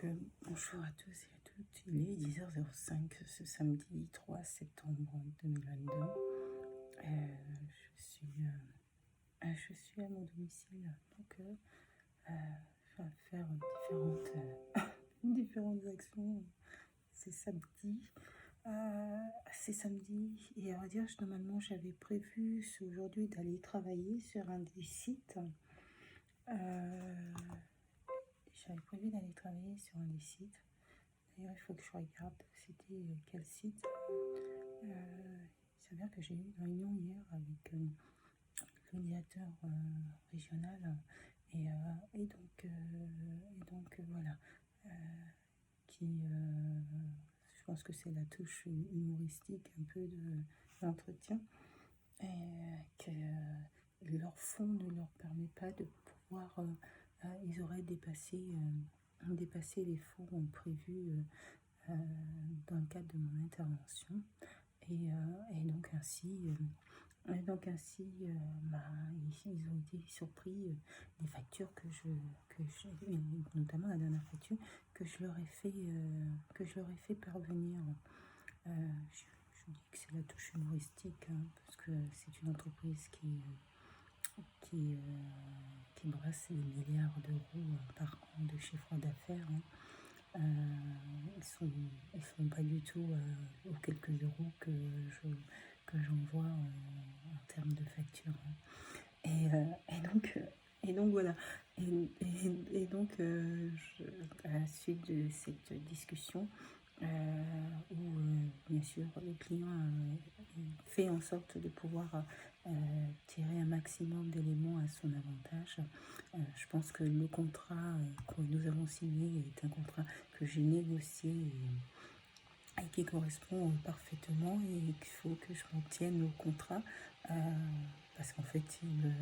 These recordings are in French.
Bonjour à tous et à toutes. Il est 10h05 ce samedi 3 septembre 2022. Je suis à mon domicile, donc je vais faire différentes actions. C'est samedi. Et on va dire, normalement, j'avais prévu aujourd'hui d'aller travailler sur un des sites. J'avais prévu d'aller travailler sur un des sites. D'ailleurs, il faut que je regarde c'était quel site. Il s'avère que j'ai eu une réunion hier avec le médiateur régional et donc voilà. Je pense que c'est la touche humoristique un peu de l'entretien et que leur fond ne leur permet pas de pouvoir. Ils auraient dépassé les fonds prévus dans le cadre de mon intervention. Ils ont été surpris des factures notamment la dernière facture que je leur ai fait parvenir. Je dis que c'est la touche humoristique, hein, parce que c'est une entreprise qui brasse des milliards d'euros par an de chiffre d'affaires. Hein. Ils sont pas du tout aux quelques euros que j'envoie en termes de facture. Hein. Et donc voilà. À la suite de cette discussion, où bien sûr le client fait en sorte de pouvoir tirer un maximum d'éléments à son avantage. Je pense que le contrat que nous avons signé est un contrat que j'ai négocié et qui correspond parfaitement, et qu'il faut que je m'en tienne au contrat, parce qu'en fait il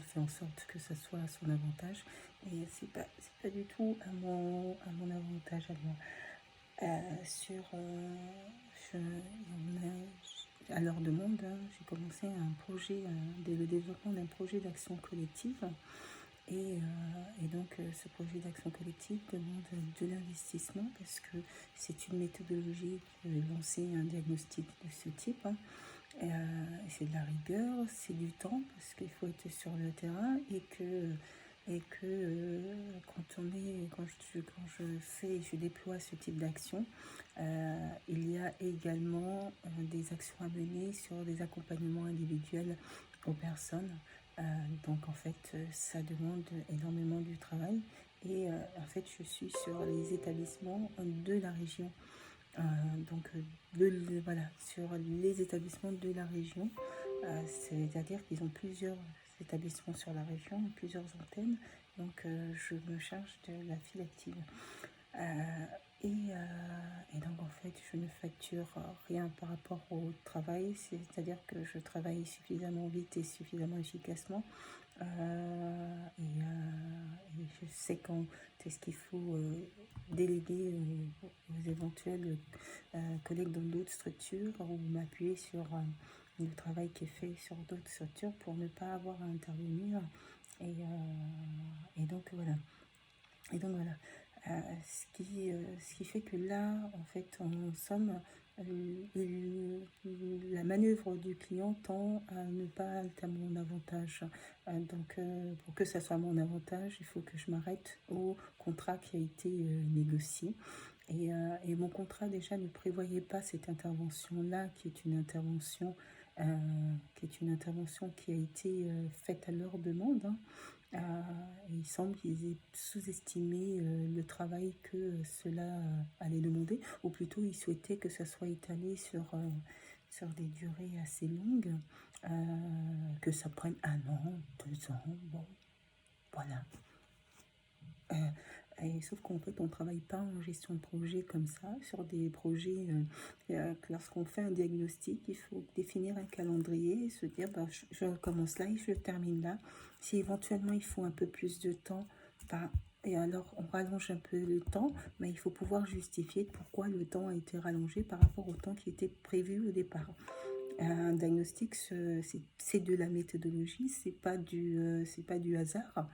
fait en sorte que ça soit à son avantage, et c'est pas du tout à mon avantage à moi. À leur demande, hein, j'ai commencé le développement d'un projet d'action collective. Donc, ce projet d'action collective demande de l'investissement, parce que c'est une méthodologie de lancer un diagnostic de ce type. Hein. C'est de la rigueur, c'est du temps, parce qu'il faut être sur le terrain, quand je déploie ce type d'action, il y a également des actions à mener sur des accompagnements individuels aux personnes. Donc en fait, ça demande énormément du travail, et en fait, je suis sur les établissements de la région. Voilà, sur les établissements de la région, c'est-à-dire qu'ils ont plusieurs établissements sur la région, plusieurs antennes. Donc je me charge de la file active. Et donc en fait, je ne facture rien par rapport au travail, c'est-à-dire que je travaille suffisamment vite et suffisamment efficacement, et je sais quand est-ce qu'il faut déléguer aux éventuels collègues dans d'autres structures, ou m'appuyer sur le travail qui est fait sur d'autres structures pour ne pas avoir à intervenir. Et donc voilà. Ce qui fait que là, en fait, en somme, la manœuvre du client tend à ne pas être à mon avantage. Pour que ça soit à mon avantage, il faut que je m'arrête au contrat qui a été négocié. Et mon contrat déjà ne prévoyait pas cette intervention-là, qui est une intervention qui a été faite à leur demande. Hein. Il semble qu'ils aient sous-estimé le travail que cela allait demander, ou plutôt ils souhaitaient que ça soit étalé sur des durées assez longues, que ça prenne 1 an, 2 ans, bon, voilà. Sauf qu'en fait, on ne travaille pas en gestion de projet comme ça. Sur des projets, lorsqu'on fait un diagnostic, il faut définir un calendrier et se dire, je commence là et je termine là. Si éventuellement il faut un peu plus de temps, et alors on rallonge un peu le temps, mais il faut pouvoir justifier pourquoi le temps a été rallongé par rapport au temps qui était prévu au départ. Un diagnostic, c'est de la méthodologie, c'est pas du hasard.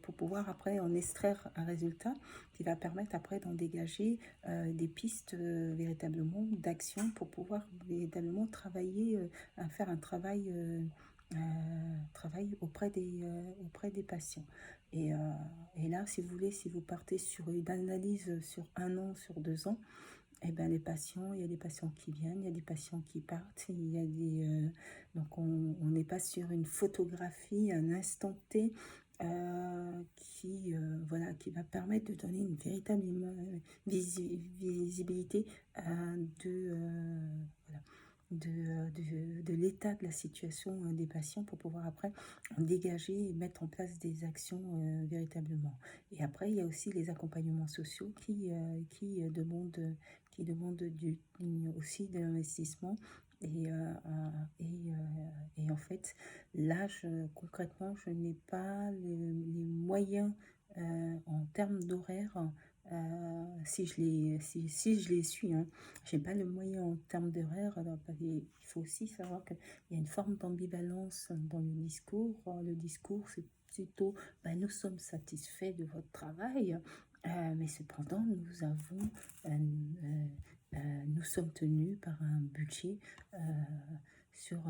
pour pouvoir après en extraire un résultat qui va permettre après d'en dégager des pistes véritablement d'action pour pouvoir véritablement travailler, faire un travail auprès des patients. Et, euh, et là, si vous voulez, si vous partez sur une analyse sur 1 an, sur 2 ans, eh ben, les patients, il y a des patients qui viennent, il y a des patients qui partent, donc on n'est pas sur une photographie, un instant T voilà, qui va permettre de donner une véritable visibilité voilà, de l'état de la situation des patients pour pouvoir après en dégager et mettre en place des actions véritablement. Et après, il y a aussi les accompagnements sociaux qui demandent aussi de l'investissement. Et, euh, et en fait, là, concrètement, je n'ai pas les moyens en termes d'horaire. Si je les suis, hein, je n'ai pas le moyen en termes d'horaire. Alors, il faut aussi savoir qu'il y a une forme d'ambivalence dans le discours. Le discours, c'est plutôt nous sommes satisfaits de votre travail, mais cependant, nous sommes tenus par un budget sur,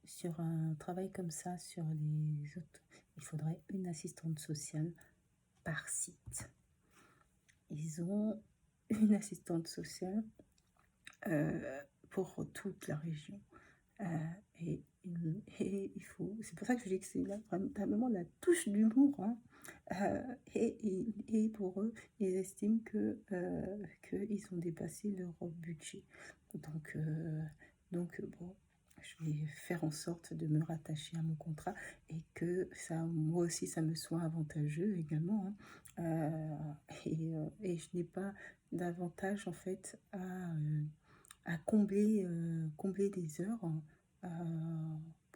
sur un travail comme ça, sur les autres. Il faudrait une assistante sociale par site. Ils ont une assistante sociale pour toute la région. Et il faut, c'est pour ça que je dis que c'est là vraiment la touche d'humour. Hein. Et pour eux, ils estiment qu'ils ont dépassé leur budget. Donc bon, je vais faire en sorte de me rattacher à mon contrat et que ça, moi aussi, ça me soit avantageux également. Hein. Et je n'ai pas d'avantage en fait à combler des heures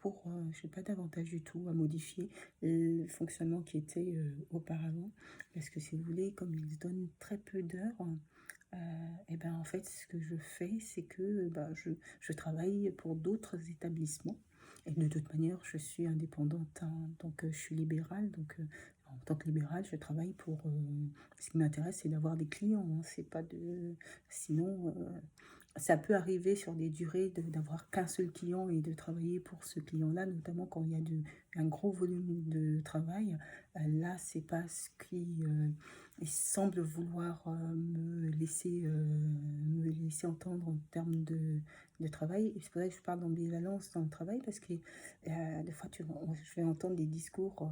je n'ai pas d'avantage du tout à modifier le fonctionnement qui était auparavant. Parce que si vous voulez, comme ils donnent très peu d'heures, et ben en fait, ce que je fais, c'est que je travaille pour d'autres établissements. Et de toute manière, je suis indépendante, hein, donc je suis libérale. Donc en tant que libérale, je travaille pour... ce qui m'intéresse, c'est d'avoir des clients. Hein, c'est pas de... Sinon... ça peut arriver sur des durées d'avoir qu'un seul client et de travailler pour ce client-là, notamment quand il y a un gros volume de travail. Là, c'est pas ce qui il semble vouloir me laisser entendre en termes de travail. Et c'est pour ça que je parle d'ambivalence dans le travail, parce que des fois, je vais entendre des discours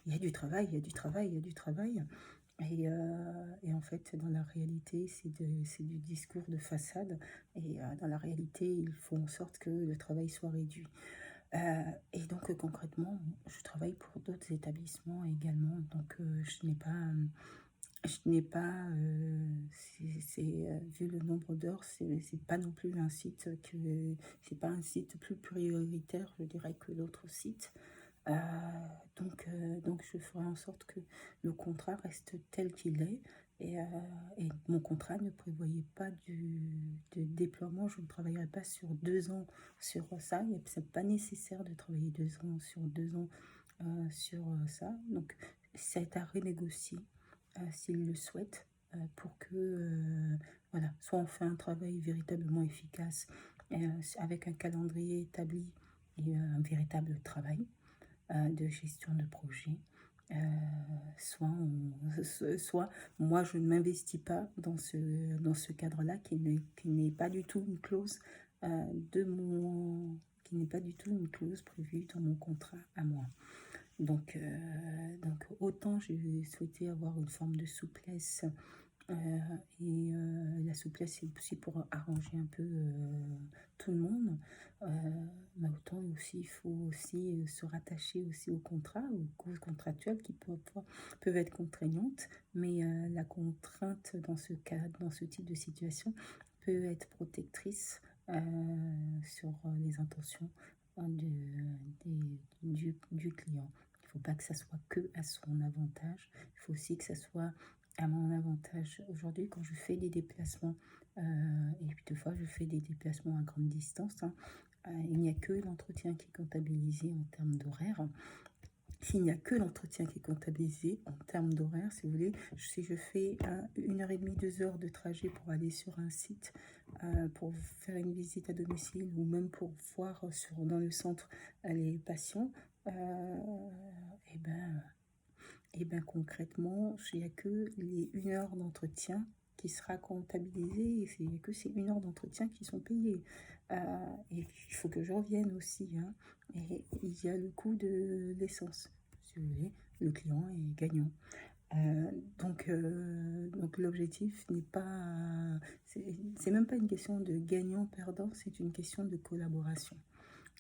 il y a du travail, il y a du travail, il y a du travail. Et en fait, dans la réalité, c'est du discours de façade. Et dans la réalité, il faut en sorte que le travail soit réduit. Et donc, concrètement, je travaille pour d'autres établissements également. Donc, vu le nombre d'heures, c'est pas non plus c'est pas un site plus prioritaire, je dirais, que l'autre site. Euh, donc, je ferai en sorte que le contrat reste tel qu'il est. Et mon contrat ne prévoyait pas de déploiement. Je ne travaillerai pas sur 2 ans sur ça. Ce n'est pas nécessaire de travailler 2 ans sur 2 ans sur ça. Donc, c'est à renégocier s'ils le souhaitent pour que, voilà, soit on fait un travail véritablement efficace avec un calendrier établi et un véritable travail de gestion de projet. Soit moi je ne m'investis pas dans ce cadre-là qui n'est pas du tout une clause qui n'est pas du tout une clause prévue dans mon contrat à moi. Donc autant j'ai souhaité avoir une forme de souplesse la souplesse, c'est aussi pour arranger un peu tout le monde. Mais autant aussi, il faut aussi se rattacher aussi au contrat, aux clauses contractuelles qui peuvent être contraignantes. Mais la contrainte dans ce cas, dans ce type de situation, peut être protectrice sur les intentions du client. Il ne faut pas que ça soit que à son avantage. Il faut aussi que ça soit à mon avantage. Aujourd'hui, quand je fais des déplacements, et puis des fois je fais des déplacements à grande distance, hein, il n'y a que l'entretien qui est comptabilisé en termes d'horaire. s'il n'y a que l'entretien qui est comptabilisé en termes d'horaire, si vous voulez, si je fais 1 h 30, 2 heures de trajet pour aller sur un site, pour faire une visite à domicile ou même pour voir dans le centre les patients, et ben, concrètement, il n'y a que les 1 heure d'entretien qui sera comptabilisée et il n'y a que ces 1 heure d'entretien qui sont payées. Et il faut que je revienne aussi, hein. Et il y a le coût de l'essence. Si vous voulez, le client est gagnant. Donc l'objectif n'est pas... C'est même pas une question de gagnant-perdant, c'est une question de collaboration.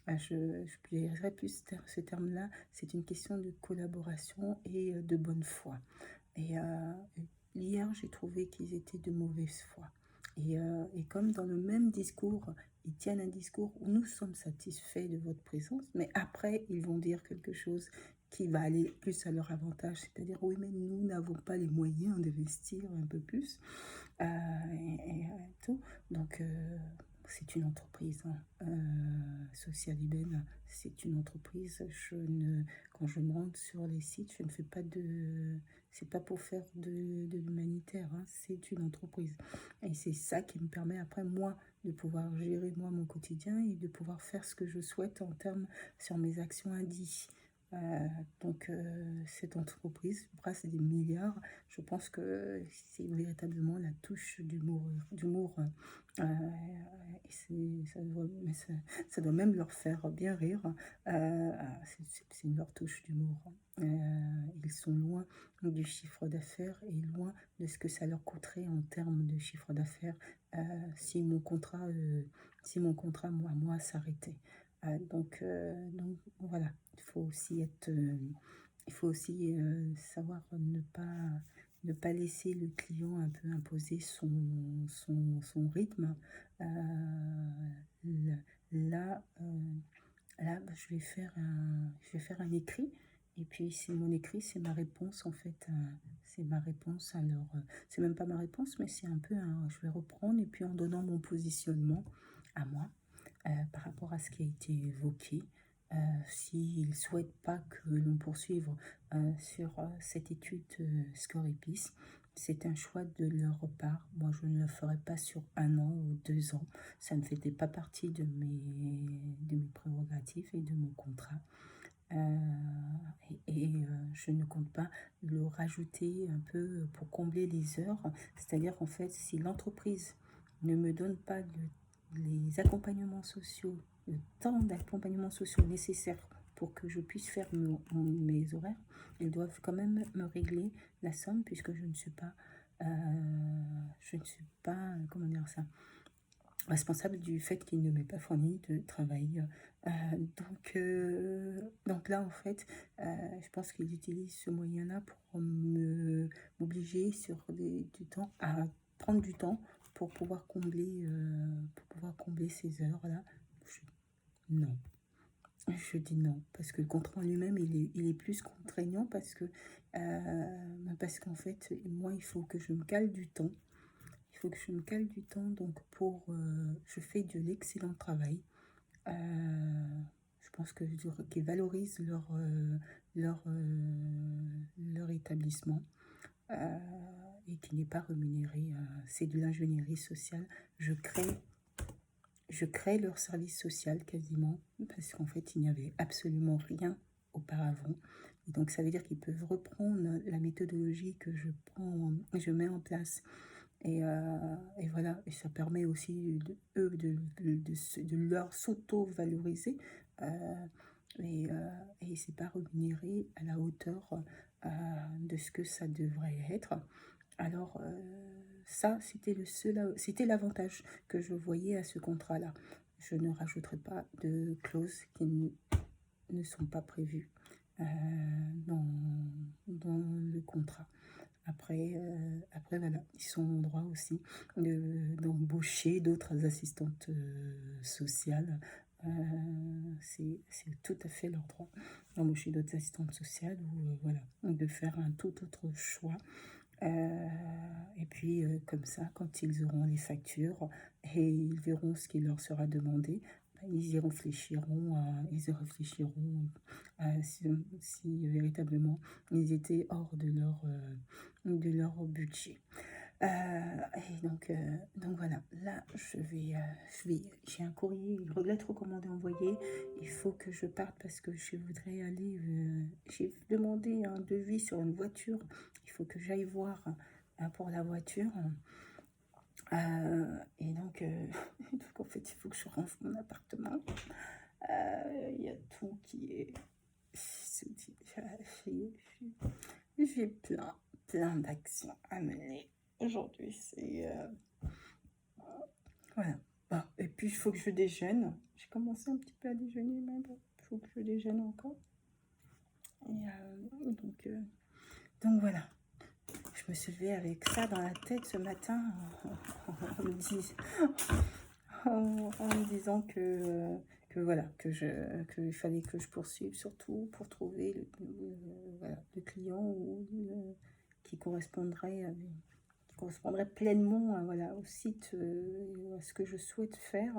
Je dirais plus ce terme-là, c'est une question de collaboration et de bonne foi. Et hier, j'ai trouvé qu'ils étaient de mauvaise foi. Et comme dans le même discours, ils tiennent un discours où nous sommes satisfaits de votre présence, mais après, ils vont dire quelque chose qui va aller plus à leur avantage, c'est-à-dire, oui, mais nous n'avons pas les moyens d'investir un peu plus, et tout. Donc, c'est une entreprise, hein, Social Iben, c'est une entreprise. Quand je me rends sur les sites, je ne fais pas c'est pas pour faire de l'humanitaire, hein, c'est une entreprise. Et c'est ça qui me permet après, moi, de pouvoir gérer, moi, mon quotidien et de pouvoir faire ce que je souhaite en termes sur mes actions indies. Donc, cette entreprise brasse des milliards. Je pense que c'est véritablement la touche d'humour, et ça doit même leur faire bien rire. C'est leur touche d'humour. Ils sont loin du chiffre d'affaires et loin de ce que ça leur coûterait en termes de chiffre d'affaires, si mon contrat, moi, s'arrêtait. Donc voilà, il faut aussi savoir ne pas laisser le client un peu imposer son rythme. Là, je vais faire un écrit. Et puis, c'est mon écrit, c'est ma réponse en fait. C'est ma réponse à leur. C'est même pas ma réponse, mais c'est un peu je vais reprendre et puis en donnant mon positionnement à moi par rapport à ce qui a été évoqué. S'ils ne souhaitent pas que l'on poursuive sur cette étude Scoripis, c'est un choix de leur part. Moi, je ne le ferai pas sur 1 an ou 2 ans. Ça ne faisait pas partie de mes prérogatives et de mon contrat. Je ne compte pas le rajouter un peu pour combler les heures. C'est-à-dire qu'en fait, si l'entreprise ne me donne pas les accompagnements sociaux, le temps d'accompagnement sociaux nécessaire pour que je puisse faire mes horaires, ils doivent quand même me régler la somme puisque je ne suis pas, comment dire ça, responsable du fait qu'il ne m'ait pas fourni de travail. Donc là, en fait, je pense qu'ils utilisent ce moyen-là pour m'obliger sur du temps à prendre du temps pour pouvoir combler ces heures-là. Non. Je dis non, parce que le contrat en lui-même, il est plus contraignant parce qu'en fait, moi, il faut que je me cale du temps. Il faut que je me cale du temps, donc je fais de l'excellent travail. Je pense qu'ils valorisent leur établissement et qui n'est pas rémunéré. C'est de l'ingénierie sociale. Je crée leur service social quasiment, parce qu'en fait, il n'y avait absolument rien auparavant. Et donc, ça veut dire qu'ils peuvent reprendre la méthodologie que je mets en place. Et voilà, et ça permet aussi de leur s'auto-valoriser. Et c'est pas rémunéré à la hauteur de ce que ça devrait être. Alors, ça, c'était l'avantage que je voyais à ce contrat-là. Je ne rajouterai pas de clauses qui ne sont pas prévues dans le contrat. Après, voilà, ils sont en droit aussi d'embaucher d'autres assistantes sociales. C'est tout à fait leur droit d'embaucher d'autres assistantes sociales ou de faire un tout autre choix. Et puis, comme ça, quand ils auront les factures et ils verront ce qui leur sera demandé, ils y réfléchiront si véritablement ils étaient hors de leur budget. Donc voilà, là j'ai un courrier, une lettre recommandée envoyée. Il faut que je parte parce que je voudrais aller. J'ai demandé un devis sur une voiture. Il faut que j'aille voir pour la voiture. Donc en fait, il faut que je range mon appartement. Il y a tout qui est. J'ai plein d'actions à mener. Aujourd'hui, c'est... voilà. Bon, et puis, il faut que je déjeune. J'ai commencé un petit peu à déjeuner, mais bon, il faut que je déjeune encore. Donc voilà. Je me suis levée avec ça dans la tête ce matin en me disant que voilà, qu'il fallait que je poursuive surtout pour trouver le client qui correspondrait pleinement voilà, au site, à ce que je souhaite faire.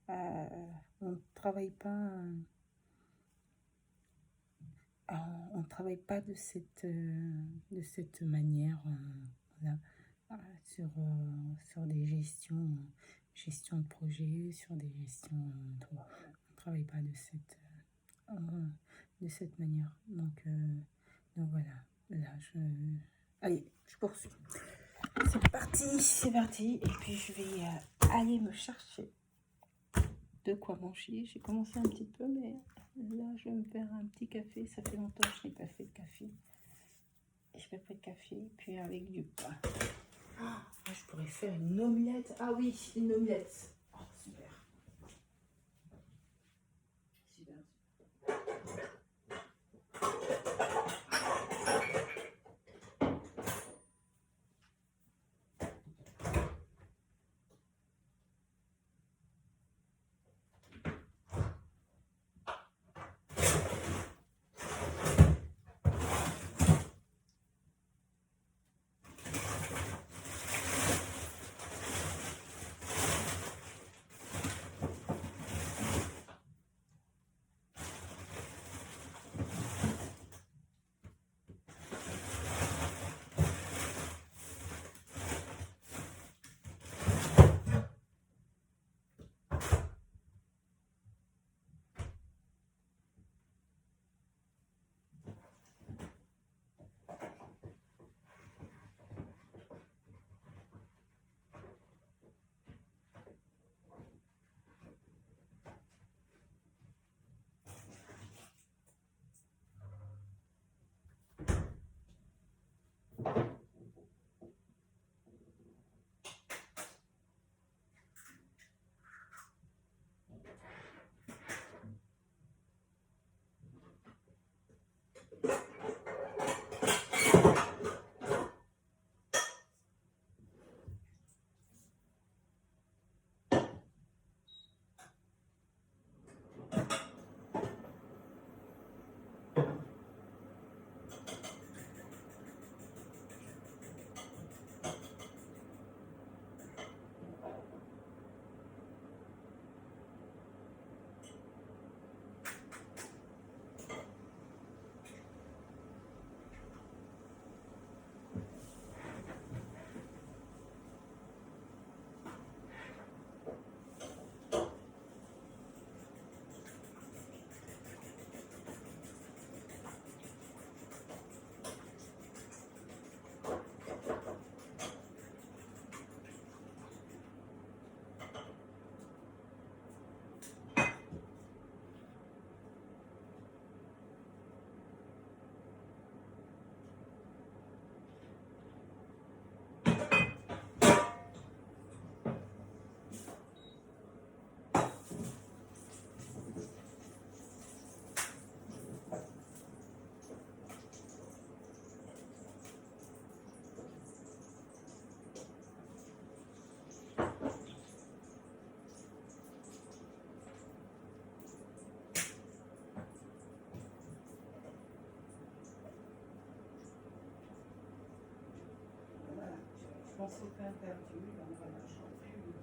On ne travaille pas de cette manière voilà, sur des gestion de projet, sur des gestions on ne travaille pas de cette manière. Donc voilà, là allez, je poursuis. C'est parti. Et puis je vais aller me chercher de quoi manger. J'ai commencé un petit peu, mais là je vais me faire un petit café. Ça fait longtemps que je n'ai pas fait de café. Et je vais faire de café, puis avec du pain. Je pourrais faire une omelette. Ah oui, une omelette. Oh, super. Je pense au pain perdu, donc voilà, je n'en plus.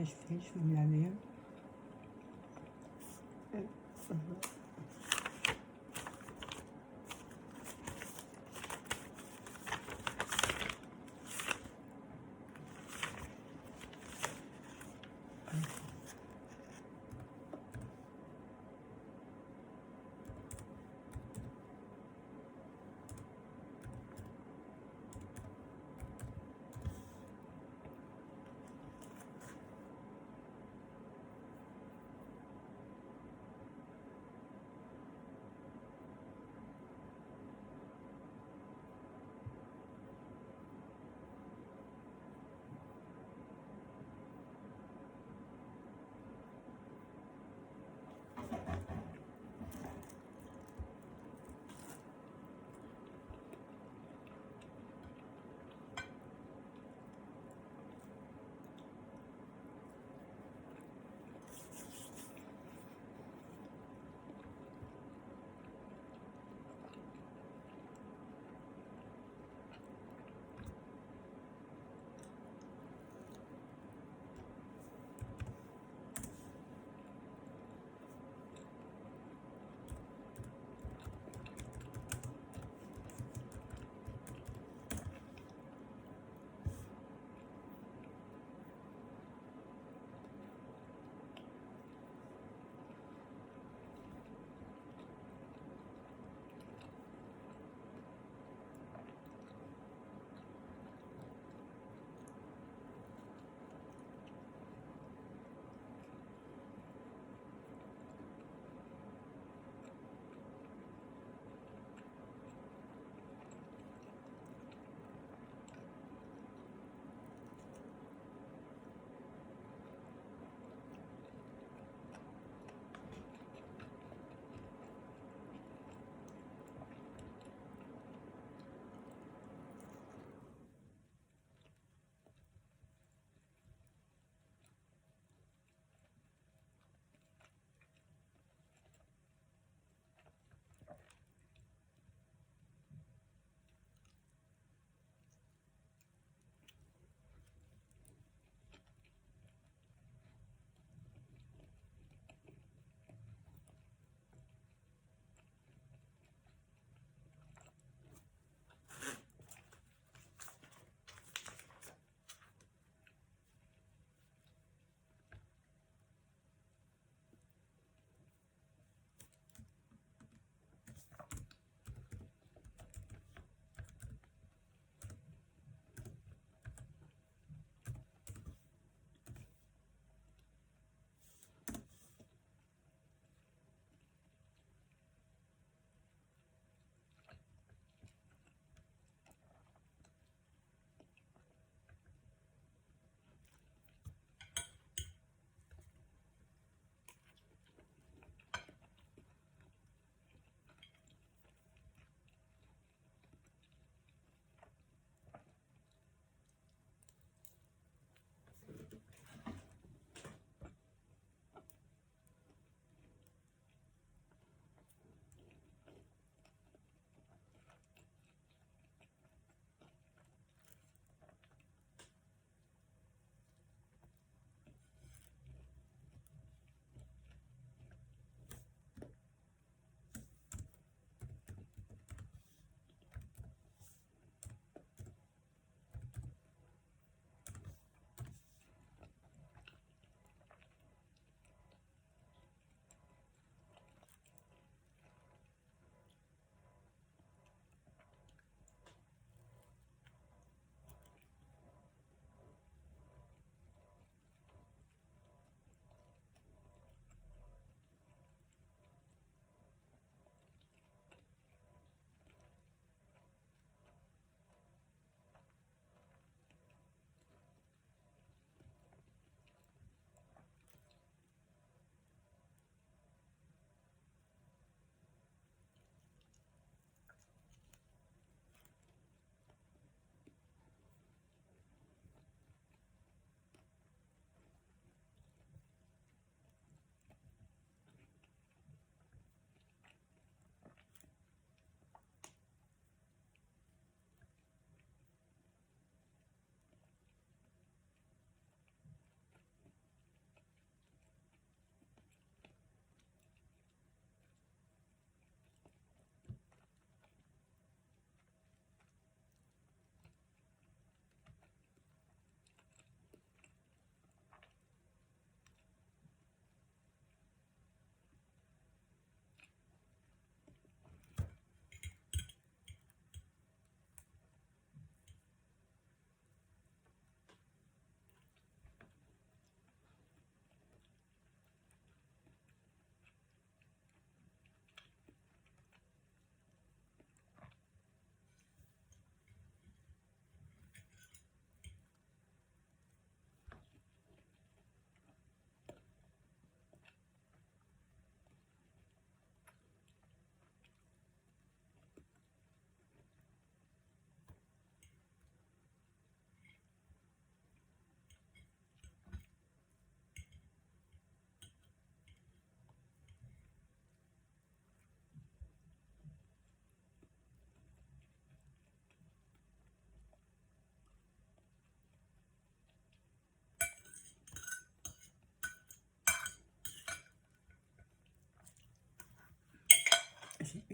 après je vais me laver.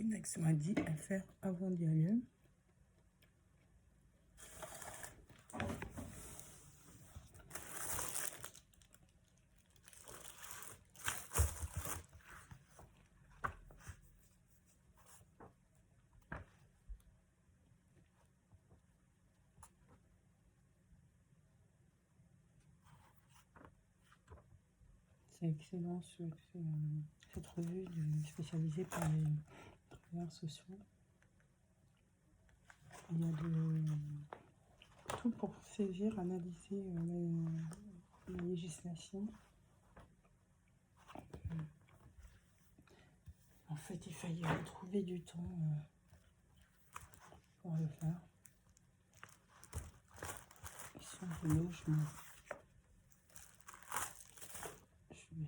une action à dire, à faire avant d'y aller. C'est excellent cette revue spécialisée pour les travailleurs sociaux. Il y a tout pour saisir, analyser la législation. En fait, il fallait trouver du temps pour le faire. Ils sont de logement. Je vais...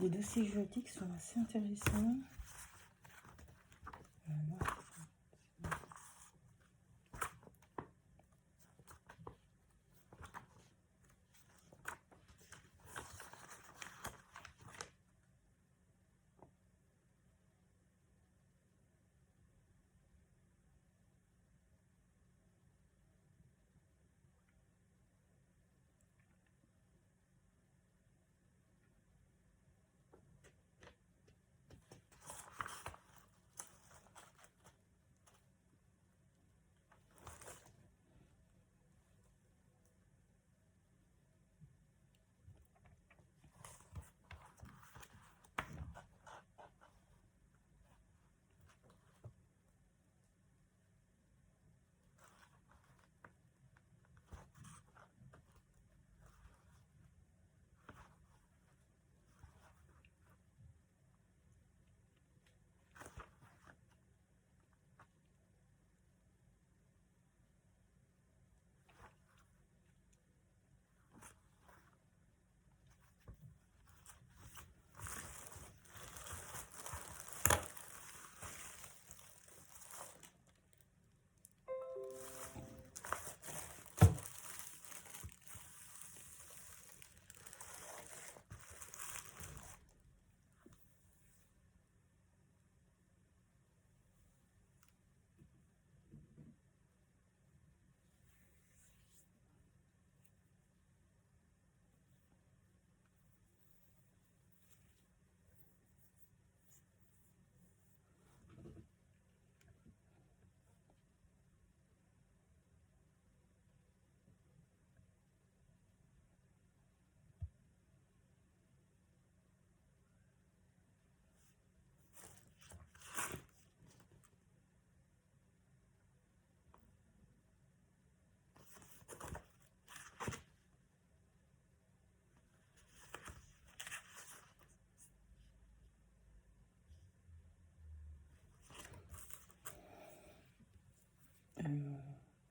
Les dossiers juridiques sont assez intéressants. Voilà.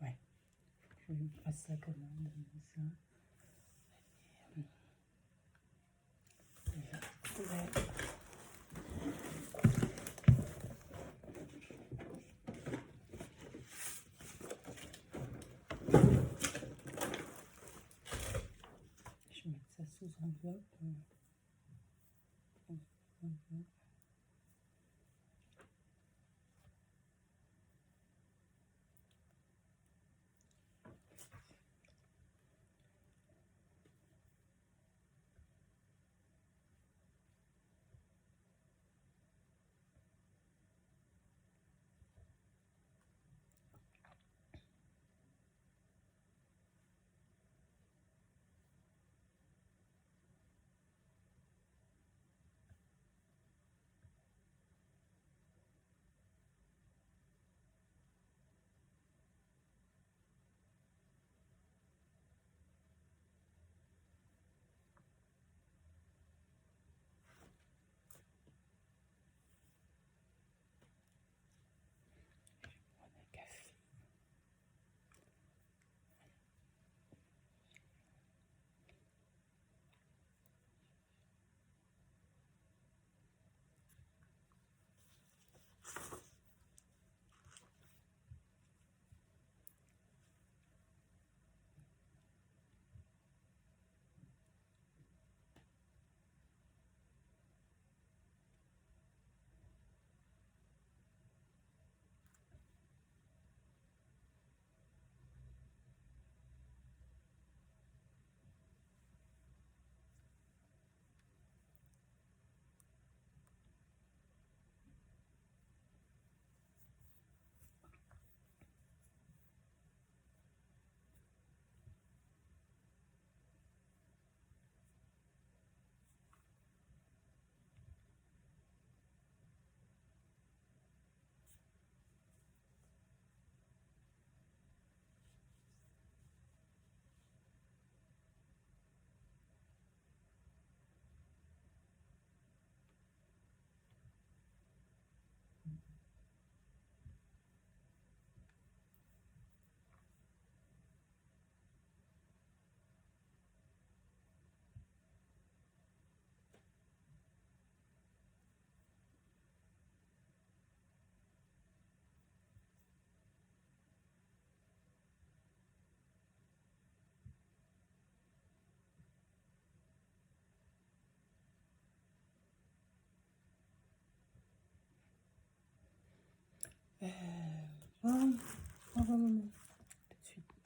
Ouais, je passe la commande. Ça. Ouais. Je vais mettre ça sous enveloppe. revoir. Au revoir, maman.